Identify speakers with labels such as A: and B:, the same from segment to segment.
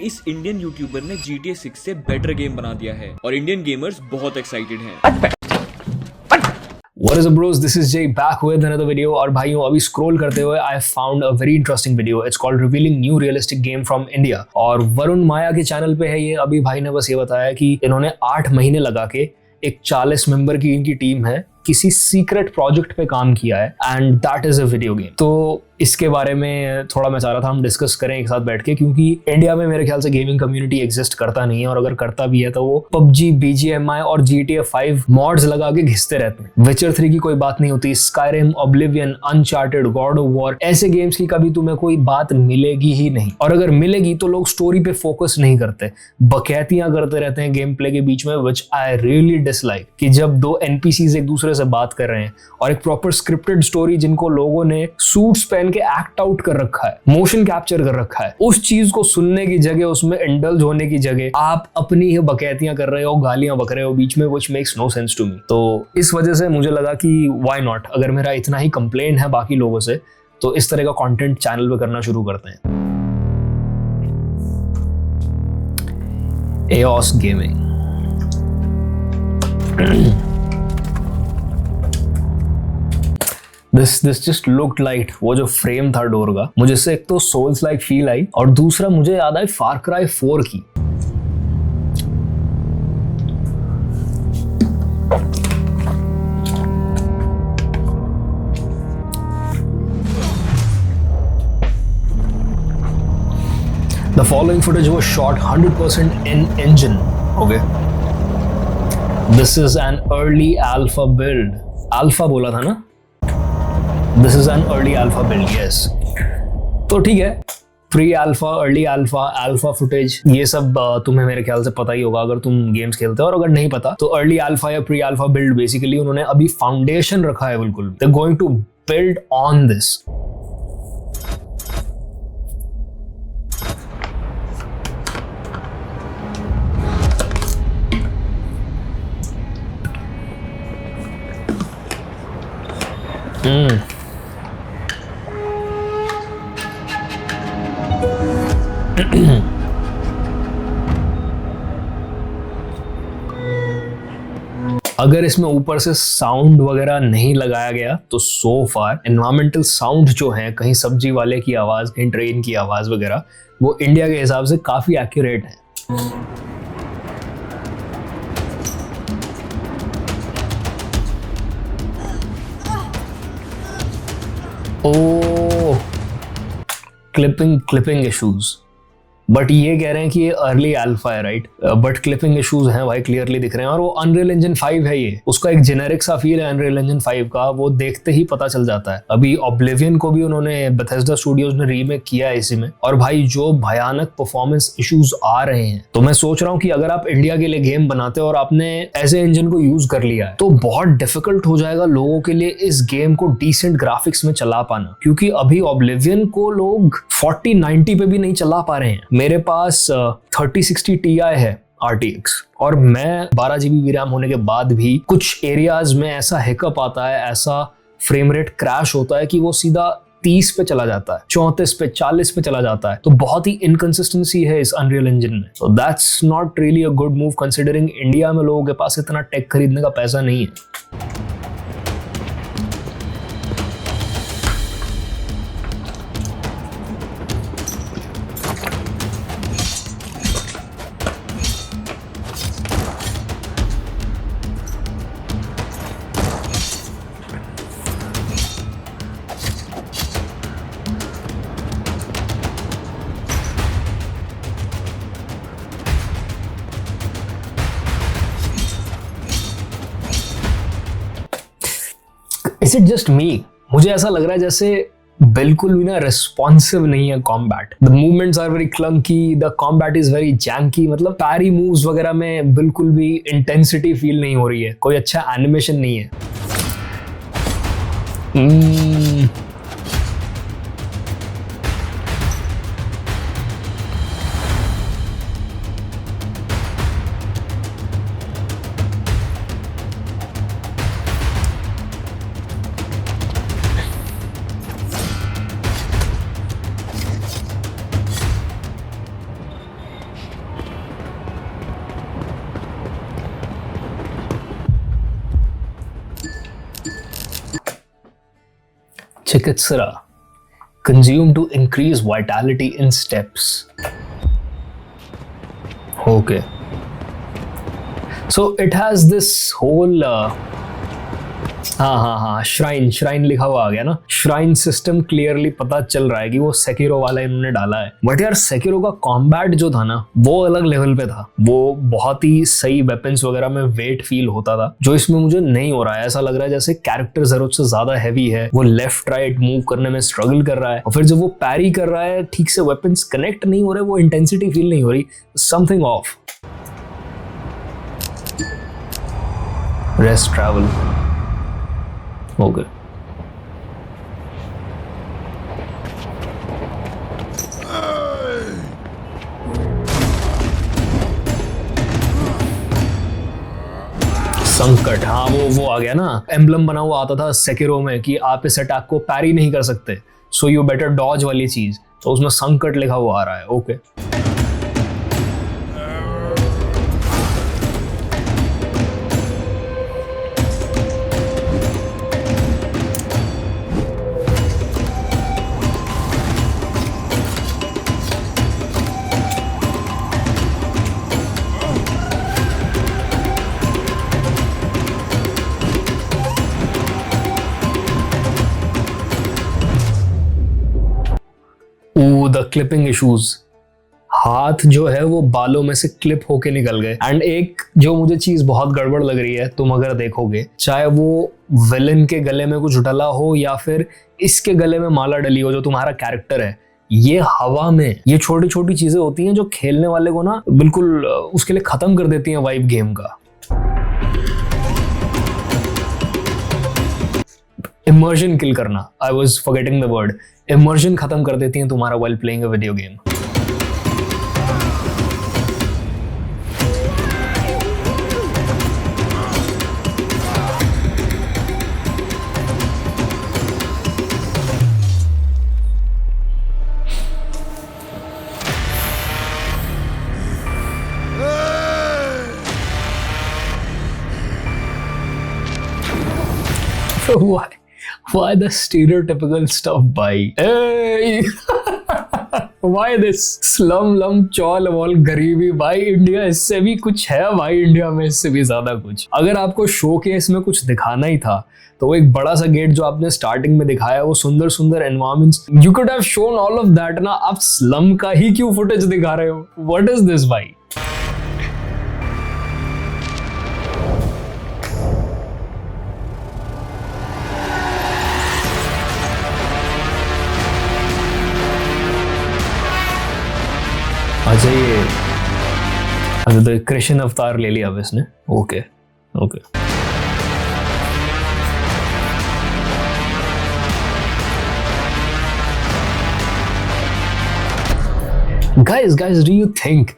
A: इस Indian YouTuber ने GTA 6 से बेटर गेम बना दिया है और इंडियन गेमर्स बहुत एक्साइटेड हैं।
B: What is up bros, this is Jay back with another video और भाइयों अभी स्क्रॉल करते हुए I found a very interesting video. It's called Revealing New Realistic Game from India और वरुण माया के चैनल पे है ये। अभी भाई ने बस ये बताया कि इन्होंने 8 महीने लगा के एक 40 मेंबर की इनकी टीम है किसी सीक्रेट प्रोजेक्ट पे काम किया है and that is a video game. तो इसके बारे में थोड़ा मैं चाह रहा था हम डिस्कस करें एक साथ बैठ के, क्योंकि इंडिया में मेरे ख्याल से गेमिंग कम्युनिटी एग्जिस्ट करता नहीं है और अगर करता भी है तो वो PUBG, BGMI और GTA 5 मॉड्स लगा के घिसते रहते हैं। विचर 3 की कोई बात नहीं होती, Skyrim, oblivion, uncharted, God of war, ऐसे गेम्स की कभी तुम्हें कोई बात मिलेगी ही नहीं। और अगर मिलेगी तो लोग स्टोरी पे फोकस नहीं करते, बकैतियां करते रहते हैं गेम प्ले के बीच में, विच आई रियली डिसलाइक। कि जब 2 NPCs एक दूसरे से बात कर रहे हैं और एक प्रॉपर स्क्रिप्टेड स्टोरी जिनको लोगों ने सूट्स पहन के एक्ट आउट कर रखा है, मोशन कैप्चर कर रखा है, उस चीज को सुनने की जगह, उसमें इंडल्ज होने की जगह आप अपनी ही बकैतियां कर रहे हो, गालियां बक रहे हो बीच में, which makes no sense to me. तो इस वजह से मुझे लगा कि व्हाई नॉट, अगर मेरा इतना ही कंप्लेन है बाकी लोगों से तो इस तरह का कंटेंट चैनल पे करना शुरू करते हैं। Eos gaming This just looked like वो जो फ्रेम था डोर का, मुझे इससे एक तो सोल्स लाइक फील आई और दूसरा मुझे याद आई फार क्राई 4 की। The following footage was shot 100% in engine. Okay. This is an early alpha build. Alpha बोला था ना? This is an early alpha build, yes. तो ठीक है, pre alpha, early alpha, alpha footage, ये सब तुम्हें मेरे ख्याल से पता ही होगा अगर तुम गेम्स खेलते हो, और अगर नहीं पता तो अर्ली अल्फा या प्री अल्फा बिल्ड बेसिकली उन्होंने अभी फाउंडेशन रखा है बिल्कुल। They are going to build on this. अगर इसमें ऊपर से साउंड वगैरह नहीं लगाया गया तो सो फार एनवायरमेंटल साउंड जो है, कहीं सब्जी वाले की आवाज, कहीं ट्रेन की आवाज वगैरह, वो इंडिया के हिसाब से काफी एक्यूरेट है। ओ क्लिपिंग इश्यूज, बट ये कह रहे हैं कि ये अर्ली अल्फा है, राइट? बट क्लिपिंग इश्यूज हैं भाई, क्लियरली दिख रहे हैं। और वो अनरियल इंजन 5 है, ये उसका एक जेनेरिक सा फील है अनरियल इंजन 5 का, वो देखते ही पता चल जाता है। अभी ऑब्लिवियन को भी उन्होंने बेथेस्डा स्टूडियोज ने रीमेक किया है इसी में, और भाई जो भयानक परफॉर्मेंस इश्यूज आ रहे हैं, तो मैं सोच रहा हूँ कि अगर आप इंडिया के लिए गेम बनाते हो और आपने ऐसे इंजन को यूज कर लिया है तो बहुत डिफिकल्ट हो जाएगा लोगों के लिए इस गेम को डिसेंट ग्राफिक्स में चला पाना, क्योंकि अभी ऑब्लिवियन को लोग 4090 पे भी नहीं चला पा रहे हैं। मेरे पास 3060 Ti है RTX और मैं 12 GB RAM होने के बाद भी कुछ एरियाज में ऐसा हिकअप आता है, ऐसा फ्रेम रेट क्रैश होता है कि वो सीधा 30 पे चला जाता है, 34 पे, 40 पे चला जाता है। तो बहुत ही इनकंसिस्टेंसी है इस अनरियल इंजन में। So that's not really a good move considering India में लोगों के पास इतना टेक खरीदने का पैसा नहीं है। Is it just me? मुझे ऐसा लग रहा है जैसे बिल्कुल भी ना रिस्पॉन्सिव नहीं है combat. The movements are very clunky, the combat is very janky, मतलब पैरी मूव्स वगैरह में बिल्कुल भी इंटेंसिटी फील नहीं हो रही है, कोई अच्छा एनिमेशन नहीं है। Chikitsara, consumed to increase vitality in steps. Okay. So it has this whole हाँ श्राइन लिखा हुआ आ गया ना. श्राइन सिस्टम क्लियरली पता चल रहा है कि वो सेकिरो वाला इन्होंने डाला है. बट यार सेकिरो का कॉम्बैट जो था ना वो अलग लेवल पे था. वो बहुत ही सही वेपन्स वगैरह में वेट फील होता था जो इसमें मुझे नहीं हो रहा है. ऐसा लग रहा है जैसे कैरेक्टर जरूरत से ज्यादा हैवी है. वो लेफ्ट राइट मूव करने में स्ट्रगल कर रहा है और फिर जब वो पैरी कर रहा है ठीक से वेपन्स कनेक्ट नहीं हो रहे, वो इंटेंसिटी फील नहीं हो रही. Something of. Rest travel. Okay. संकट, हाँ वो आ गया ना. एम्बलम बना हुआ आता था सेकिरो में कि आप इस अटैक को पैरी नहीं कर सकते, सो यू बेटर डॉज वाली चीज. तो उसमें संकट लिखा हुआ आ रहा है. ओके. The clipping issues. हाथ जो है वो बालों में से क्लिप होके निकल गए. एंड एक जो मुझे चीज बहुत गड़बड़ लग रही है, तुम अगर देखोगे चाहे वो विलन के गले में कुछ डला हो या फिर इसके गले में माला डली हो जो तुम्हारा कैरेक्टर है, ये हवा में ये छोटी छोटी चीजें होती हैं जो खेलने वाले को ना बिल्कुल उसके लिए खत्म कर देती हैं वाइब गेम का. इमर्जन किल करना, I was forgetting the word. Immersion खत्म कर देती हैं तुम्हारा while playing a video game. Why the stereotypical stuff, भाई? Hey! Why this slum lum chawl wall गरीबी भाई? इंडिया इससे भी कुछ है भाई. इंडिया में इससे भी ज्यादा कुछ. अगर आपको शो केस में कुछ दिखाना ही था तो वो एक बड़ा सा गेट जो आपने स्टार्टिंग में दिखाया, वो सुंदर सुंदर environments, you could have shown all of that ना. आप स्लम का ही क्यों फुटेज दिखा रहे हो? व्हाट इज दिस भाई? अच्छा ये तो कृष्ण अवतार ले लिया अब इसने. Okay. guys do you think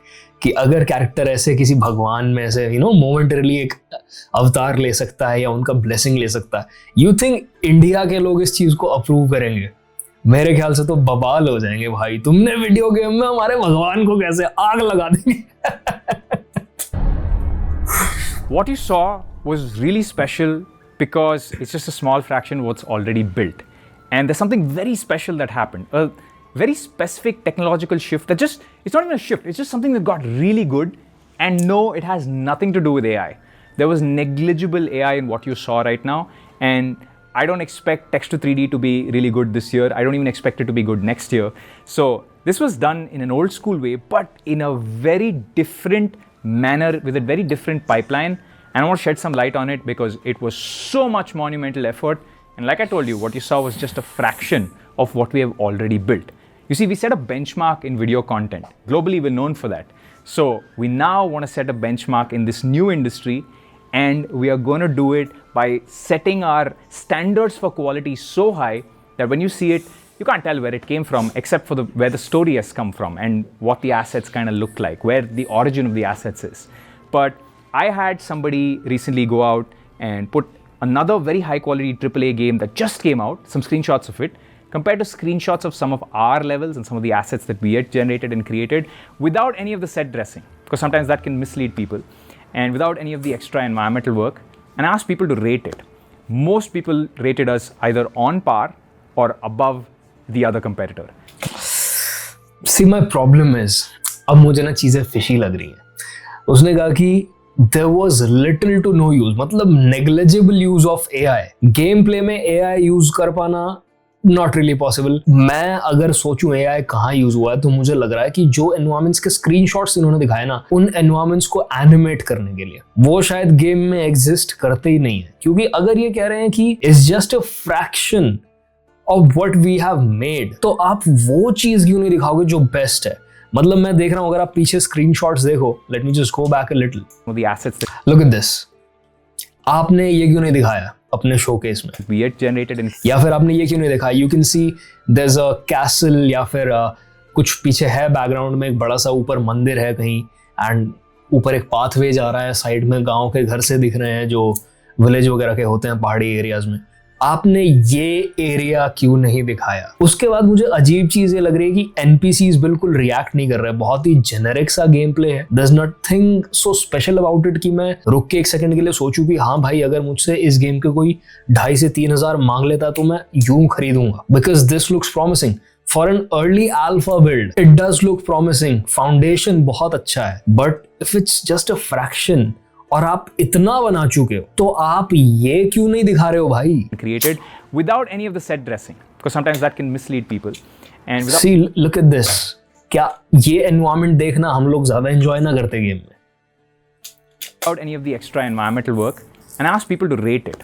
B: कि अगर कैरेक्टर ऐसे किसी भगवान में से मोमेंटरली एक अवतार ले सकता है या उनका ब्लेसिंग ले सकता है, यू थिंक इंडिया के लोग इस चीज को अप्रूव करेंगे? मेरे ख्याल से तो बवाल हो जाएंगे भाई. तुमने वीडियो गेम में हमारे भगवान को कैसे आग लगा देंगे.
C: What you saw was really special because it's just a small fraction of what's already built. And there's something very special that happened. A very specific technological shift that just, it's not even a shift, it's just something that got really good. And no, it has nothing to do with AI. There was negligible AI in what you saw right now. And I don't expect text to 3D to be really good this year. I don't even expect it to be good next year. So this was done in an old school way, but in a very different manner with a very different pipeline. And I want to shed some light on it because it was so much monumental effort. And like I told you, what you saw was just a fraction of what we have already built. You see, we set a benchmark in video content. Globally, we're known for that. So we now want to set a benchmark in this new industry. And we are going to do it by setting our standards for quality so high that when you see it, you can't tell where it came from except for where the story has come from and what the assets kind of look like, where the origin of the assets is. But I had somebody recently go out and put another very high quality AAA game that just came out, some screenshots of it, compared to screenshots of some of our levels and some of the assets that we had generated and created without any of the set dressing, because sometimes that can mislead people. And without any of the extra environmental work, and I asked people to rate it. Most people rated us either on par or above the other competitor?
B: See, my problem is, अब मुझे ना चीजें fishy लग रही हैं। उसने कहा कि there was little to no use, मतलब negligible use of AI। Game play में AI यूज कर पाना नॉट रियली पॉसिबल। मैं अगर सोचूं AI कहाँ यूज हुआ है, तो मुझे लग रहा है कि जो एनवायरमेंट्स के स्क्रीनशॉट्स इन्होंने दिखाए ना, उन एनवायरमेंट्स को एनिमेट करने के लिए वो शायद गेम में एग्जिस्ट करते ही नहीं है। क्योंकि अगर ये कह रहे हैं कि it's just a fraction of what we have made, तो आप वो चीज क्यों नहीं दिखाओगे जो बेस्ट है। मतलब मैं देख रहा हूं, अगर आप पीछे स्क्रीनशॉट्स देखो, let me just go back a little,
C: The assets that
B: look at this. आपने ये क्यों नहीं दिखाया अपने शोकेस में,
C: we had generated in
B: या फिर आपने ये क्यों नहीं दिखाया? You can see there is a castle, या फिर कुछ पीछे है बैकग्राउंड में, एक बड़ा सा ऊपर मंदिर है कहीं, एंड ऊपर एक पाथवे जा रहा है, साइड में गांव के घर से दिख रहे हैं जो विलेज वगैरह के होते हैं पहाड़ी एरियाज में। आपने ये एरिया क्यों नहीं दिखाया? उसके बाद मुझे अजीब चीज ये लग रही है कि एनपीसीज बिल्कुल रिएक्ट नहीं कर रहे, बहुत ही जेनेरिक सा गेम प्ले है। There is nothing so special about it कि मैं रुक के एक सेकंड के लिए सोचूं कि हाँ भाई, अगर मुझसे इस गेम के कोई 2,500 से 3,000 मांग लेता तो मैं यूं खरीदूंगा, because this looks promising for an early alpha build. It does look promising, foundation बहुत अच्छा है, but if it's just a fraction और आप इतना बना चुके हो, तो आप ये क्यों नहीं दिखा रहे हो भाई?
C: created without any of the set dressing, because sometimes that can mislead people. And without,
B: See, look at this. क्या ये एनवायरनमेंट देखना हम लोग ज्यादा एंजॉय ना करते गेम में?
C: without any of the extra environmental work, and asked people to rate it.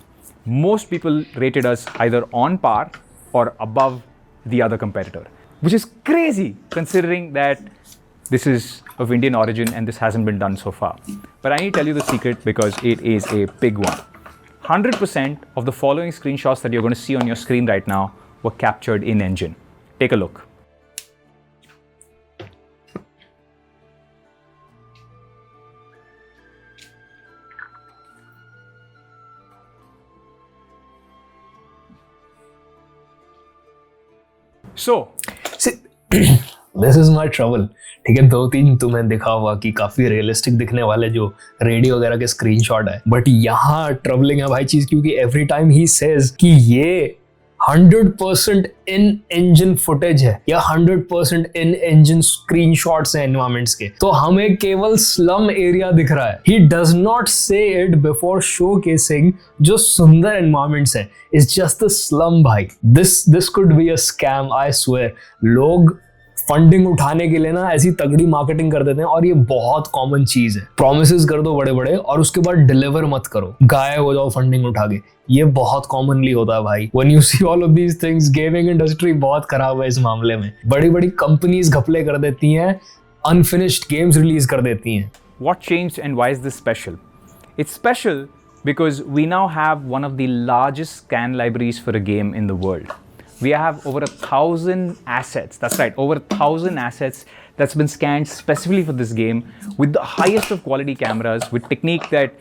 C: Most people rated us either on par or above the other competitor, which is crazy considering that this is of Indian origin and this hasn't been done so far. But I need to tell you the secret because it is a big one. 100% of the following screenshots that you're going to see on your screen right now were captured in engine. Take a look. So,
B: this is my trouble. ठीक है, 2-3 तुम्हें दिखा हुआ कि काफी realistic दिखने वाले जो रेडियो वगैरह के स्क्रीनशॉट है, बट यहाँ ट्रबलिंग है भाई चीज, क्योंकि एवरी टाइम ही सेज कि ये 100% इन इंजन फुटेज है या 100% इन इंजन स्क्रीनशॉट्स हैं एनवायरमेंट्स के, तो हमें केवल स्लम एरिया दिख रहा है। ही डज नॉट से इट बिफोर शोकेसिंग जो सुंदर एनवायरमेंट्स है। इट्स जस्ट द स्लम भाई। This could be a scam, I swear. लोग फंडिंग उठाने के लिए ना ऐसी तगड़ी मार्केटिंग कर देते हैं, और ये बहुत कॉमन चीज है। प्रोमिसेस कर दो बड़े बड़े और उसके बाद डिलीवर मत करो, गायब हो जाओ फंडिंग उठा के। ये बहुत कॉमनली होता है भाई। When you see all of these things, gaming industry बहुत खराब है इस मामले में। बड़ी बड़ी कंपनीज घपले कर देती हैं, अनफिनिश्ड गेम्स रिलीज कर देती हैं।
C: what changed and why is this special? It's special because we now have one of the largest scan libraries for a game in the world. We have over 1,000 assets. That's right, over 1,000 assets that's been scanned specifically for this game with the highest of quality cameras, with technique that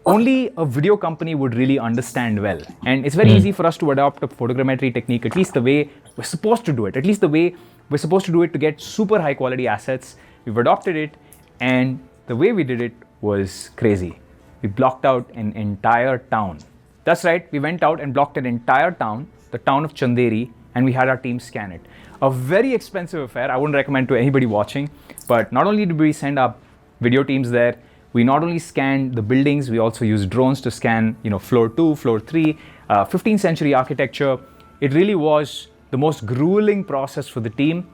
C: only a video company would really understand well. And it's very easy for us to adopt a photogrammetry technique, at least the way we're supposed to do it, at least the way we're supposed to do it to get super high quality assets. We've adopted it, and the way we did it was crazy. We blocked out an entire town. That's right, we went out and blocked an entire town, the town of Chanderi, and we had our team scan it. A very expensive affair. I wouldn't recommend to anybody watching, but not only did we send our video teams there, we not only scanned the buildings, we also used drones to scan, floor 2, floor 3, 15th century architecture. It really was the most grueling process for the team,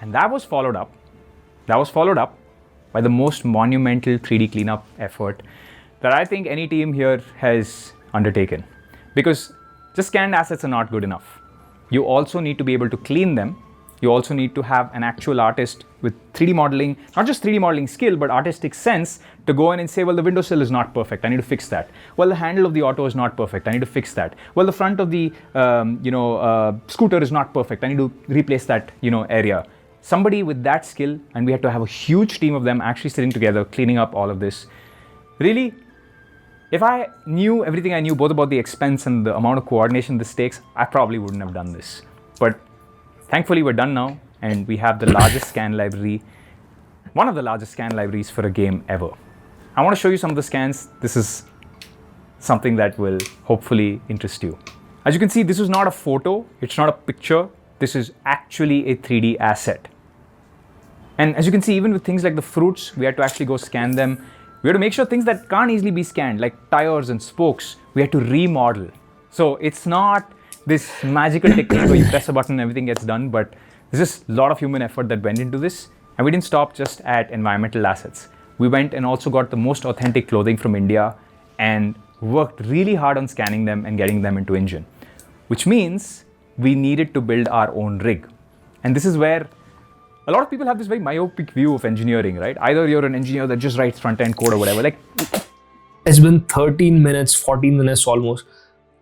C: and that was followed up. That was followed up by the most monumental 3D cleanup effort that I think any team here has undertaken. Because just scanned assets are not good enough. You also need to be able to clean them. You also need to have an actual artist with 3D modeling, not just 3D modeling skill, but artistic sense to go in and say, well, the windowsill is not perfect, I need to fix that. Well, the handle of the auto is not perfect, I need to fix that. Well, the front of the scooter is not perfect, I need to replace that area. Somebody with that skill, and we had to have a huge team of them actually sitting together, cleaning up all of this. Really, if I knew everything I knew both about the expense and the amount of coordination this takes, I probably wouldn't have done this. But thankfully we're done now, and we have the largest scan library, one of the largest scan libraries for a game ever. I want to show you some of the scans. This is something that will hopefully interest you. As you can see, this is not a photo, it's not a picture, this is actually a 3D asset. And as you can see, even with things like the fruits, we had to actually go scan them. We had to make sure things that can't easily be scanned, like tires and spokes, we had to remodel. So it's not this magical technique where you press a button and everything gets done, but there's just a lot of human effort that went into this. And we didn't stop just at environmental assets. We went and also got the most authentic clothing from India and worked really hard on scanning them and getting them into engine, which means we needed to build our own rig. And this is where a lot of people have this very myopic view of engineering, right? Either you're an engineer that just writes front-end code or whatever. Like,
B: it's been 13 minutes, 14 minutes almost,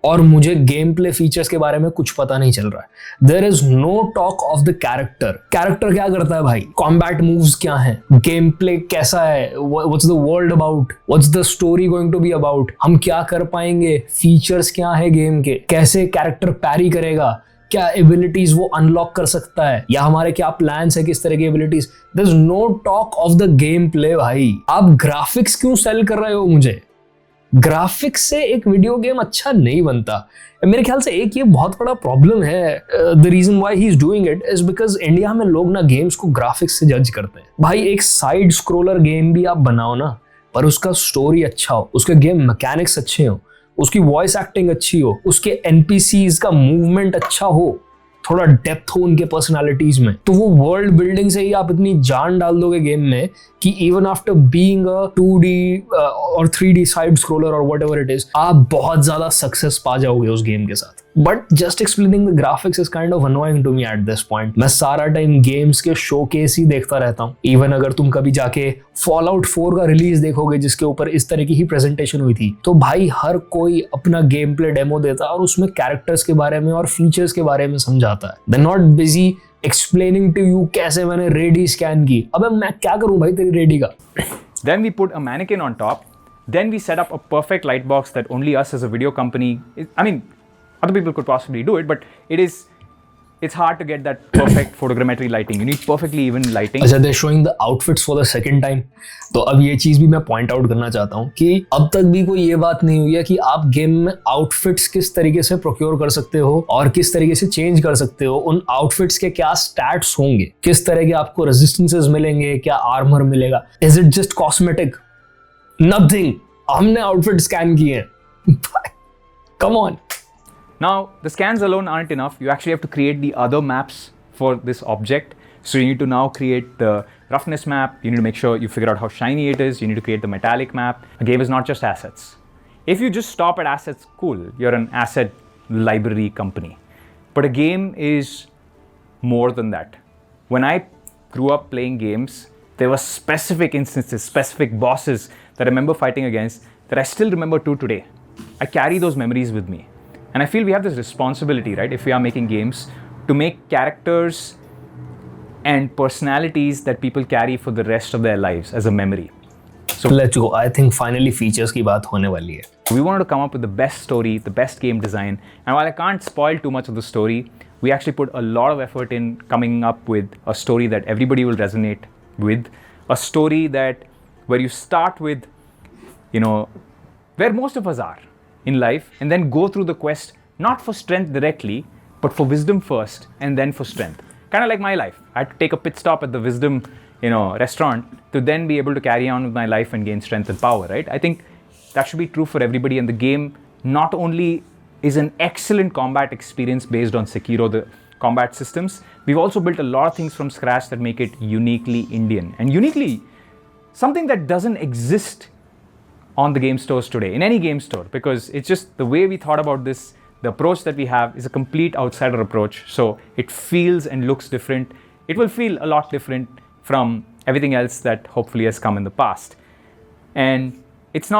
B: और मुझे game play features के बारे में कुछ पता नहीं चल रहा है. There is no talk of the character. Character क्या करता है भाई? कॉम्बैट मूव्स क्या है? गेम प्ले कैसा है? What's the world about? What's the story going to be about? हम क्या कर पाएंगे? फीचर्स क्या है गेम के? कैसे कैरेक्टर पैरी करेगा? क्या एबिलिटीज वो अनलॉक कर सकता है, या हमारे क्या प्लान्स है किस तरह की abilities? There is no talk of the game play भाई. आप ग्राफिक्स क्यों सेल कर रहे हो मुझे? ग्राफिक्स से एक वीडियो गेम अच्छा नहीं बनता. मेरे ख्याल से एक ये बहुत बड़ा प्रॉब्लम है. The reason why he is doing it is because India में लोग ना गेम्स को ग्राफिक्स से जज करते हैं. भाई एक साइड स्क्रोलर गेम भी आप बनाओ ना, पर उसका स्टोरी अच्छा हो, उसके गेम मैकेनिक्स अच्छे हो, उसकी वॉइस एक्टिंग अच्छी हो, उसके एनपीसीज का मूवमेंट अच्छा हो, थोड़ा डेप्थ हो उनके पर्सनालिटीज में, तो वो वर्ल्ड बिल्डिंग से ही आप इतनी जान डाल दोगे गेम में कि even after being a 2D और 3D साइड स्क्रोलर और व्हाटएवर इट इज, आप बहुत ज्यादा सक्सेस पा जाओगे उस गेम के साथ. But just explaining the graphics is kind of annoying to me at this point. मैं सारा टाइम गेम्स के शोकेस ही देखता रहता हूँ. इवन अगर तुम कभी जाके फॉलआउट 4 का रिलीज देखोगे जिसके ऊपर इस तरह की ही प्रेजेंटेशन हुई थी, तो भाई हर कोई अपना गेम प्ले डेमो देता है और उसमें कैरेक्टर्स के बारे में और फीचर्स के बारे में समझाता है. They not busy explaining to you कैसे मैंने रेडी स्कैन की. अबे मैं क्या करूं भाई तेरी रेडी का?
C: Then we put a mannequin on top. Then we set up a perfect light box that only us as a video company, I mean, other people could possibly do it, but it's hard to get that perfect photogrammetry lighting. You need perfectly even lighting.
B: अच्छा, they're showing the outfits for the second time. तो अब ये चीज भी मैं point out करना चाहता हूँ कि अब तक भी कोई ये बात नहीं हुई है कि आप गेम में आउटफिट्स किस तरीके से प्रोक्योर कर सकते हो और किस तरीके से चेंज कर सकते हो. उन आउटफिट्स के क्या स्टैट्स होंगे, किस तरह के आपको रेजिस्टेंसेस मिलेंगे, क्या आर्मर मिलेगा. Is it just cosmetic? Nothing. हमने आउटफिट स्कैन किए हैं. Come on.
C: Now, the scans alone aren't enough. You actually have to create the other maps for this object. So you need to now create the roughness map. You need to make sure you figure out how shiny it is. You need to create the metallic map. A game is not just assets. If you just stop at assets, cool. You're an asset library company. But a game is more than that. When I grew up playing games, there were specific instances, specific bosses that I remember fighting against that I still remember to today. I carry those memories with me. And I feel we have this responsibility, right, if we are making games, to make characters and personalities that people carry for the rest of their lives as a memory. So
B: let's go. I think finally features की बात होने वाली है.
C: We wanted to come up with the best story, the best game design. And while I can't spoil too much of the story, we actually put a lot of effort in coming up with a story that everybody will resonate with. A story that where you start with, you know, where most of us are in life, and then go through the quest not for strength directly, but for wisdom first and then for strength. Kind of like my life. I had to take a pit stop at the Wisdom, restaurant to then be able to carry on with my life and gain strength and power, right? I think that should be true for everybody, and the game not only is an excellent combat experience based on Sekiro, the combat systems, we've also built a lot of things from scratch that make it uniquely Indian and uniquely something that doesn't exist on the game stores today, in any game store, because it's just the way we thought about this. The approach that we have is a complete outsider approach, so it feels and looks different. It will feel a lot different from everything else that hopefully has come in the past. And it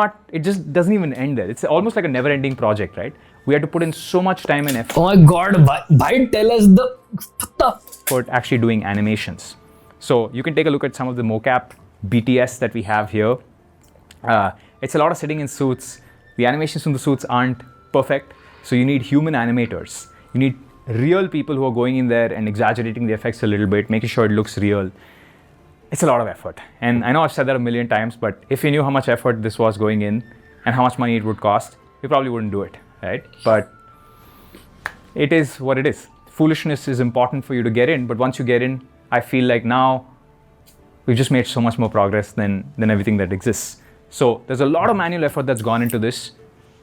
C: just doesn't even end there. It's almost like a never-ending project, right? We had to put in so much time and effort.
B: Oh my god, why tell us the
C: for actually doing animations. So you can take a look at some of the mocap BTS that we have here. It's a lot of sitting in suits. The animations from the suits aren't perfect, so you need human animators. You need real people who are going in there and exaggerating the effects a little bit, making sure it looks real. It's a lot of effort. And I know I've said that a million times, but if you knew how much effort this was going in and how much money it would cost, you probably wouldn't do it, right? But it is what it is. Foolishness is important for you to get in, but once you get in, I feel like now we've just made so much more progress than everything that exists. So there's a lot of manual effort that's gone into this.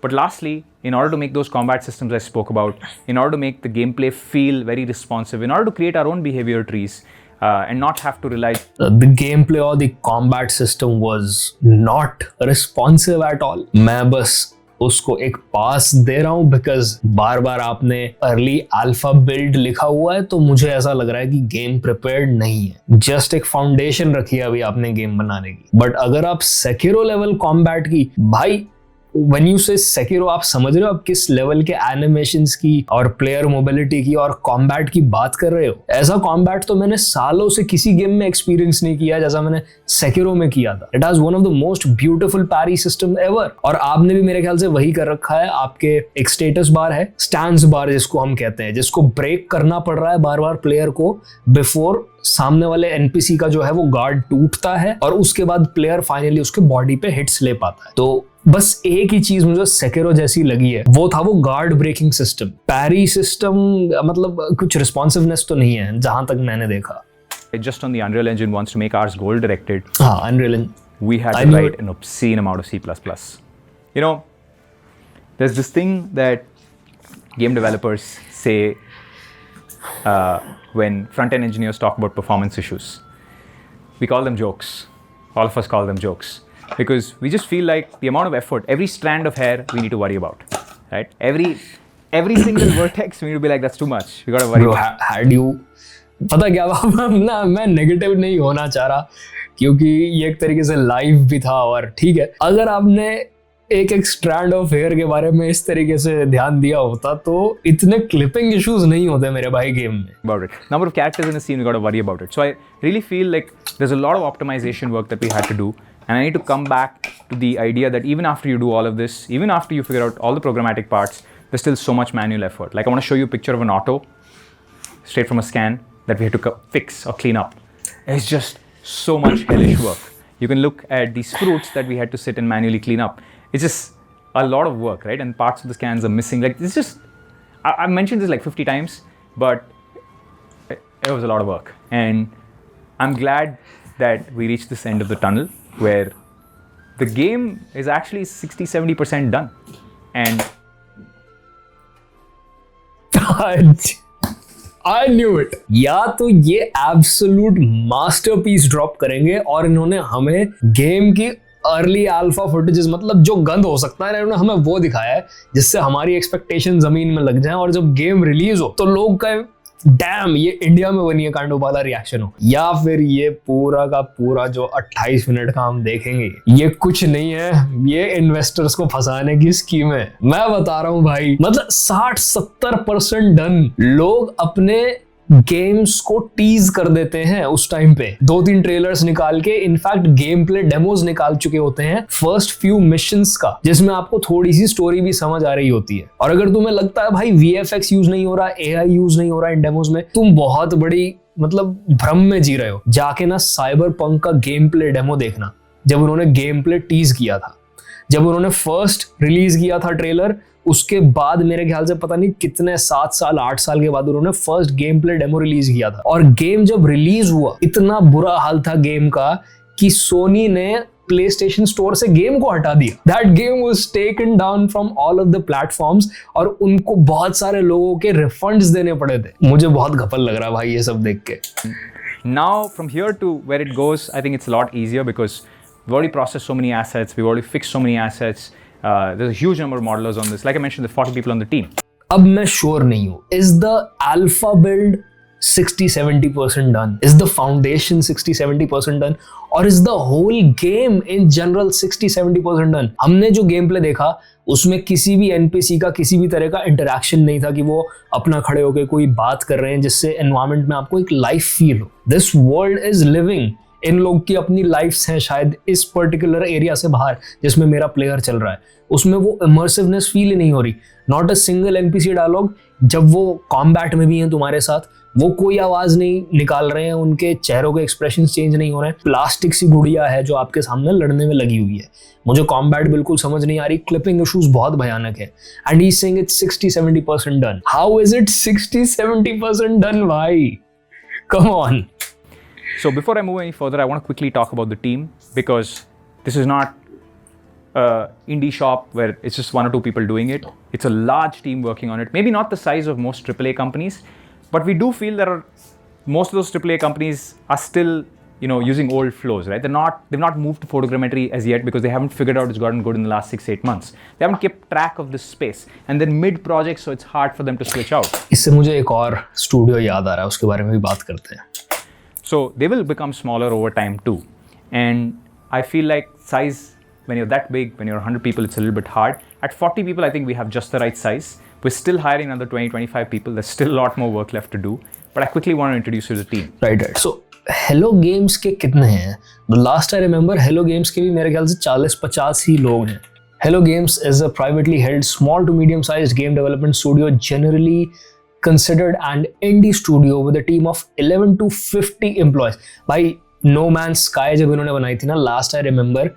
C: But lastly, in order to make those combat systems I spoke about, in order to make the gameplay feel very responsive, in order to create our own behavior trees, and not have to rely.
B: The gameplay or the combat system was not responsive at all. मैं बस उसको एक पास दे रहा हूं because बार बार आपने early alpha build लिखा हुआ है, तो मुझे ऐसा लग रहा है कि गेम प्रिपेयर्ड नहीं है. जस्ट एक फाउंडेशन रखी है अभी आपने गेम बनाने की. बट अगर आप सेकिरो लेवल कॉम्बैट की, भाई when you say Sekiro, आप समझ रहे हो आप किस लेवल के एनिमेशंस की और प्लेयर मोबिलिटी की और कॉम्बैट की बात कर रहे हो. ऐसा कॉम्बैट तो मैंने सालों से किसी गेम में एक्सपीरियंस नहीं किया जैसा मैंने Sekiro में किया था. It has one of the most beautiful parry system ever. और आपने भी मेरे ख्याल से वही कर रखा है. आपके एक स्टेटस बार है, स्टैंस बार जिसको हम कहते हैं, जिसको ब्रेक करना पड़ रहा है बार बार प्लेयर को बिफोर सामने वाले एनपीसी का जो है वो गार्ड टूटता है और उसके बाद प्लेयर फाइनली उसके बॉडी पे हिट्स ले पाता है. तो बस एक ही चीज मुझे सेकेरो जैसी लगी है, वो था वो गार्ड ब्रेकिंग सिस्टम. पैरी सिस्टम मतलब कुछ रिस्पॉन्सिवनेस तो नहीं है जहां तक मैंने देखा.
C: Just on the Unreal Engine wants to make ours goal directed.
B: हाँ, Unreal Engine.
C: We had to write an obscene amount of C++. You know, there's this thing that game developers say when front-end engineers talk about performance issues. We call them jokes. All of us call them jokes. Because we just feel like the amount of effort, every strand of hair we need to worry about, right? Every single vertex we need to be like, that's too much. We got to worry about.
B: Had you, पता क्या ना, मैं negative नहीं होना चाह रहा क्योंकि ये एक तरीके से लाइव भी था. और ठीक है, अगर आपने एक स्ट्रैंड ऑफ हेयर के बारे में इस तरीके से ध्यान दिया होता तो इतने क्लिपिंग इश्यूज नहीं होते मेरे भाई गेम में.
C: About it. Number of characters in a scene, we got to worry about it. So I really feel like there's a lot of optimization work that we had to do. And I need to come back to the idea that even after you do all of this, even after you figure out all the programmatic parts, there's still so much manual effort. Like I want to show you a picture of an auto straight from a scan that we had to fix or clean up. It's just so much hellish work. You can look at these fruits that we had to sit and manually clean up. It's just a lot of work, right? And parts of the scans are missing. Like it's just, I've mentioned this like 50 times, but it was a lot of work. And I'm glad that we reached this end of the tunnel where the game is actually 60-70% done. And
B: I knew it. या तो ये absolute masterpiece drop करेंगे और इन्होंने हमें game की early alpha footages, मतलब जो गंद हो सकता है, इन्होंने हमें वो दिखाया है जिससे हमारी एक्सपेक्टेशन जमीन में लग जाए और जब गेम रिलीज हो तो लोग का डैम ये इंडिया में बनी है कांड वाला रिएक्शन हो. या फिर ये पूरा का पूरा जो 28 मिनट का हम देखेंगे ये कुछ नहीं है, ये इन्वेस्टर्स को फंसाने की स्कीम है. मैं बता रहा हूं भाई, मतलब 60-70% डन. लोग अपने गेम्स को टीज कर देते हैं उस टाइम पे, 2-3 ट्रेलर्स निकाल के, इनफैक्ट गेम प्ले डेमोज निकाल चुके होते हैं फर्स्ट फ्यू मिशंस का, जिसमें आपको थोड़ी सी स्टोरी भी समझ आ रही होती है. और अगर तुम्हें लगता है भाई VFX यूज नहीं हो रहा, AI यूज नहीं हो रहा इन डेमोज में, तुम बहुत बड़ी मतलब भ्रम में जी रहे हो. जाके ना साइबरपंक का गेम प्ले डेमो देखना, जब उन्होंने गेम प्ले टीज किया था, जब उन्होंने फर्स्ट रिलीज किया था ट्रेलर, उसके बाद मेरे ख्याल से पता नहीं कितने 7 साल 8 साल के बाद उन्होंने first game play demo release किया था. और गेम जब रिलीज हुआ इतना बुरा हाल था गेम का कि सोनी ने PlayStation स्टोर से गेम को हटा दिया. That game was taken down from all of the platforms और उनको बहुत सारे लोगों के रिफंड्स देने पड़े थे. मुझे बहुत घपल लग रहा है भाई ये सब देख के.
C: now from here to where it goes, I think it's a lot easier because we've already processed so many assets, we've already fixed so many assets. There's a huge number of modelers on this. Like I mentioned, there's 40 people on the team.
B: अब मैं sure नहीं हूं, is the alpha build 60-70% done? Is the foundation 60-70% done? Or is the whole game in general 60-70% done? हमने जो game play देखा उसमें किसी भी NPC का किसी भी तरह का इंटरैक्शन नहीं था कि वो अपना खड़े होकर कोई बात कर रहे हैं जिससे एनवायरनमेंट में आपको एक लाइफ फील हो. This world is living इन लोग की अपनी लाइफ्स हैं शायद इस पर्टिकुलर एरिया से बाहर जिसमें मेरा प्लेयर चल रहा है, उसमें वो इमर्सिवनेस फील ही नहीं हो रही। Not a single NPC dialogue. जब वो कॉम्बैट में भी हैं तुम्हारे साथ, वो कोई आवाज नहीं निकाल रहे हैं, उनके चेहरों के एक्सप्रेशन चेंज नहीं हो रहे हैं। प्लास्टिक सी गुड़िया है जो आपके सामने लड़ने में लगी हुई है। मुझे कॉम्बैट बिल्कुल समझ नहीं आ रही, क्लिपिंग इश्यूज बहुत भयानक है। And he is saying it's 60-70% done. How is it 60-70% done भाई? Come on.
C: So before I move any further, I want to quickly talk about the team, because this is not indie shop where it's just one or two people doing it. It's a large team working on it. Maybe not the size of most AAA companies, but we do feel there are most of those AAA companies are still, using old flows, right? They've not moved to photogrammetry as yet because they haven't figured out it's gotten good in the last 6-8 months. They haven't kept track of this space, and they're mid project, so it's hard for them to switch out.
B: इससे मुझे एक और studio याद आ रहा है, उसके बारे में भी बात करते हैं।
C: So they will become smaller over time too. And I feel like size, when you're that big, when you're 100 people, it's a little bit hard. At 40 people, I think we have just the right size. We're still hiring another 20-25 people. There's still a lot more work left to do. But I quickly want to introduce you to the team.
B: Right. So Hello Games के कितने हैं? The last I remember, Hello Games के भी मेरे ख्याल से 40-50 ही लोग हैं। Hello Games is a privately held small to medium-sized game development studio, generally considered an indie studio with a team of 11 to 50 employees. भाई No Man's Sky जब इन्होंने बनाई थी ना, लास्ट आई रिमेंबर,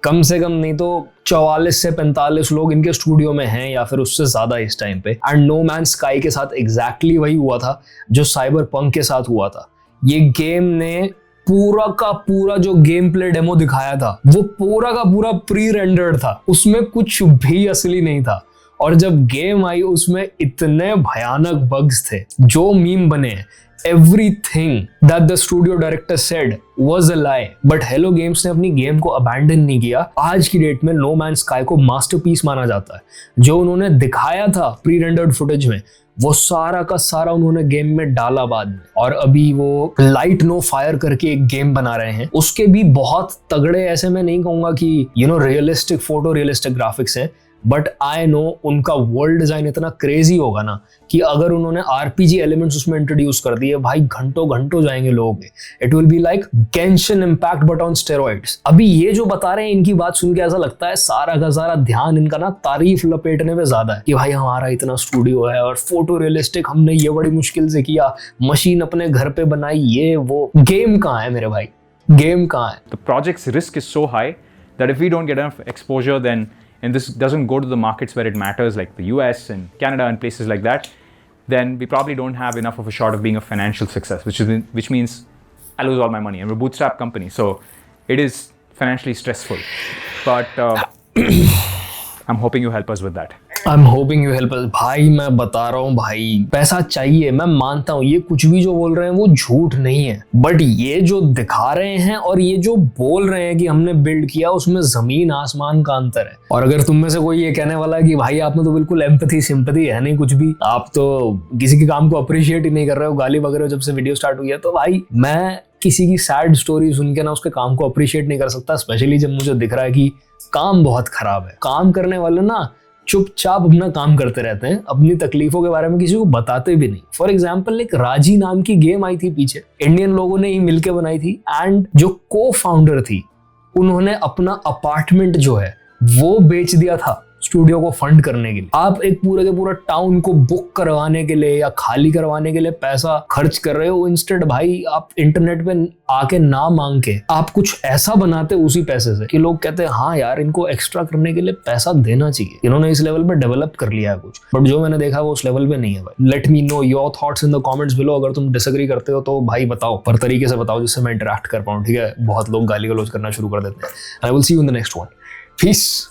B: कम से कम नहीं तो 44 से 45 लोग इनके स्टूडियो में हैं या फिर उससे ज्यादा इस टाइम पे। एंड No Man's Sky के साथ एग्जैक्टली वही हुआ था जो Cyberpunk के साथ हुआ था। ये गेम ने पूरा का पूरा जो गेम प्ले डेमो दिखाया था वो पूरा का पूरा प्री रेंडर्ड था, उसमें कुछ भी असली नहीं था। और जब गेम आई उसमें इतने भयानक बग्स थे जो मीम बने। Everything that the studio director said was a lie, but Hello Games ने अपनी गेम को अबैंडन नहीं किया। आज की डेट में No Man's Sky को मास्टरपीस माना जाता है। जो उन्होंने दिखाया था प्री रेंडर्ड फुटेज में, वो सारा का सारा उन्होंने गेम में डाला बाद में। और अभी वो लाइट नो फायर करके एक गेम बना रहे हैं, उसके भी बहुत तगड़े, ऐसे मैं नहीं कहूंगा कि रियलिस्टिक फोटो रियलिस्टिक ग्राफिक्स है, बट आई नो उनका वर्ल्ड डिजाइन इतना क्रेजी होगा ना कि अगर उन्होंने आरपीजी एलिमेंट्स उसमें इंट्रोड्यूस कर दिए, भाई घंटों घंटों जाएंगे लोगों के। It will be like Genshin impact but on steroids. अभी ये जो बता रहे हैं, इनकी बात सुन के ऐसा लगता है सारा का सारा ध्यान इनका ना तारीफ लपेटने में ज्यादा है कि भाई हमारा इतना स्टूडियो है और फोटो रियलिस्टिक हमने ये बड़ी मुश्किल से किया, मशीन अपने घर पे बनाई, ये वो। गेम कहाँ है मेरे भाई? गेम कहाँ है?
C: The project's risk is so high that if we don't get enough exposure, then and this doesn't go to the markets where it matters, like the US and Canada and places like that, then we probably don't have enough of a shot of being a financial success, which means I lose all my money. And we're a bootstrap company, so it is financially stressful. But I'm hoping you help us with that.
B: I'm hoping you help us. भाई मैं बता रहा हूँ भाई, पैसा चाहिए, मैं मानता हूँ ये कुछ भी जो बोल रहे हैं वो झूठ नहीं है, बट ये जो दिखा रहे हैं और ये जो बोल रहे हैं कि हमने बिल्ड किया, उसमें जमीन आसमान का अंतर है। और अगर तुम में से कोई ये कहने वाला है कि भाई आप में तो बिल्कुल एम्पैथी सिंपैथी है नहीं कुछ भी, आप तो किसी के काम को अप्रिशिएट ही नहीं कर रहे हो, गाली वगैरह जब से वीडियो स्टार्ट हुई है, तो भाई मैं किसी की सैड स्टोरी सुन के ना उसके काम को अप्रिशिएट नहीं कर सकता, स्पेशली जब मुझे दिख रहा है कि काम बहुत खराब है। काम करने वाले ना चुपचाप अपना काम करते रहते हैं, अपनी तकलीफों के बारे में किसी को बताते भी नहीं। फॉर एग्जाम्पल, एक राजी नाम की गेम आई थी पीछे, इंडियन लोगों ने ही मिलके बनाई थी, एंड जो को फाउंडर थी उन्होंने अपना अपार्टमेंट जो है वो बेच दिया था स्टूडियो को फंड करने के लिए। आप एक पूरे के पूरा टाउन को बुक करवाने के लिए या खाली करवाने के लिए पैसा खर्च कर रहे हो, इंस्टेड भाई आप इंटरनेट पे आके ना मांग के आप कुछ ऐसा बनाते उसी पैसे से कि लोग कहते हैं हाँ यार इनको एक्स्ट्रा करने के लिए पैसा देना चाहिए। इन्होंने इस लेवल पे डेवलप कर लिया है कुछ, बट जो मैंने देखा वो उस लेवल पे नहीं है भाई। Let me know your thoughts in the comments below. अगर तुम डिसएग्री करते हो तो भाई बताओ, पर तरीके से बताओ जिससे मैं इंटरेक्ट कर पाऊँ, ठीक है? बहुत लोग गाली गलौज करना शुरू कर देते हैं। I will see you in the next one. Piece.